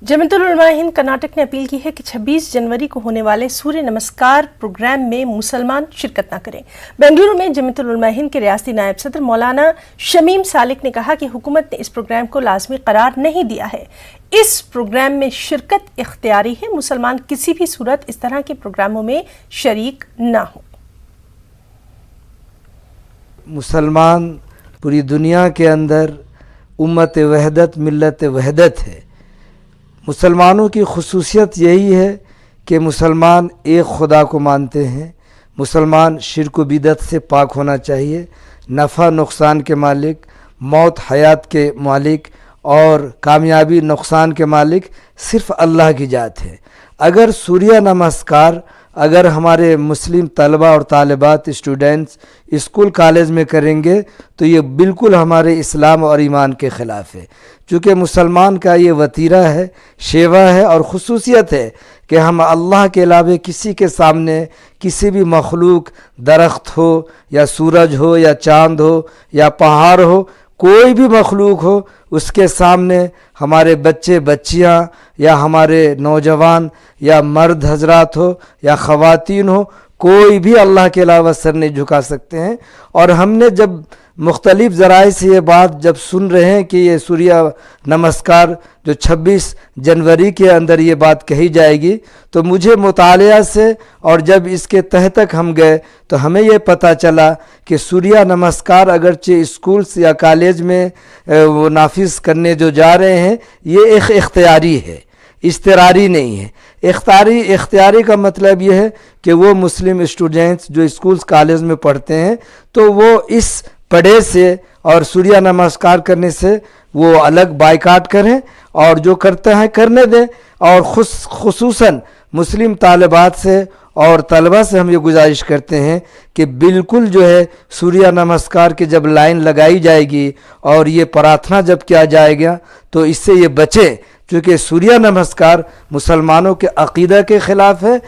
जमीयत उलमा हिंद कर्नाटक ने अपील की है कि 26 जनवरी को होने वाले सूर्य नमस्कार प्रोग्राम में मुसलमान शिरकत न करें। बेंगलुरु में जमीयत उलमा हिंद के रियासती नायब सदर मौलाना शमीम सालिक ने कहा कि हुकूमत ने इस प्रोग्राम को लाजमी करार नहीं दिया है। इस प्रोग्राम में शिरकत इख्तियारी है। मुसलमान किसी भी सूरत इस तरह के प्रोग्रामों में शरीक न हो। मुसलमान पूरी दुनिया के अंदर उम्मत वहदत मिल्लत वहदत है। मुसलमानों की खुसूसियत यही है कि मुसलमान एक खुदा को मानते हैं। मुसलमान शिर्क व बिदअत से पाक होना चाहिए। नफ़ा नुकसान के मालिक, मौत हयात के मालिक और कामयाबी नुकसान के मालिक सिर्फ़ अल्लाह की ज़ात है। अगर सूर्य नमस्कार अगर हमारे मुस्लिम तलबा और तालिबात स्टूडेंट्स स्कूल कॉलेज में करेंगे तो ये बिल्कुल हमारे इस्लाम और ईमान के ख़िलाफ़ है। चूँकि मुसलमान का ये वतीरा है, शेवा है और ख़ुसूसियत है कि हम अल्लाह के अलावा किसी के सामने किसी भी मखलूक, दरख्त हो या सूरज हो या चाँद हो या पहाड़ हो, कोई भी मखलूक हो, उसके सामने हमारे बच्चे बच्चियां या हमारे नौजवान या मर्द हजरात हो या ख़वातीन हो, कोई भी अल्लाह के अलावा सर नहीं झुका सकते हैं। और हमने जब मुख्तलिफ ज़राए से ये बात जब सुन रहे हैं कि ये सूर्य नमस्कार जो 26 जनवरी के अंदर ये बात कही जाएगी, तो मुझे मुतालिया से और जब इसके तह तक हम गए तो हमें ये पता चला कि सूर्य नमस्कार अगरचे स्कूल्स या कॉलेज में वो नाफिज करने जो जा रहे हैं, ये एक इख्तियारी है, इस्तरारी नहीं है। इख्तियारी का मतलब ये है कि वो मुस्लिम स्टूडेंट्स जो स्कूल्स कॉलेज में पढ़ते हैं तो वो इस पढ़े से और सूर्य नमस्कार करने से वो अलग बाइकाट करें और जो करते हैं करने दें। और खुसूसन मुस्लिम तालिबात से और तलबा से हम ये गुजारिश करते हैं कि बिल्कुल जो है सूर्य नमस्कार की जब लाइन लगाई जाएगी और ये प्रार्थना जब किया जाएगा तो इससे ये बचे, क्योंकि सूर्य नमस्कार मुसलमानों के अक़ीदा के ख़िलाफ़ है।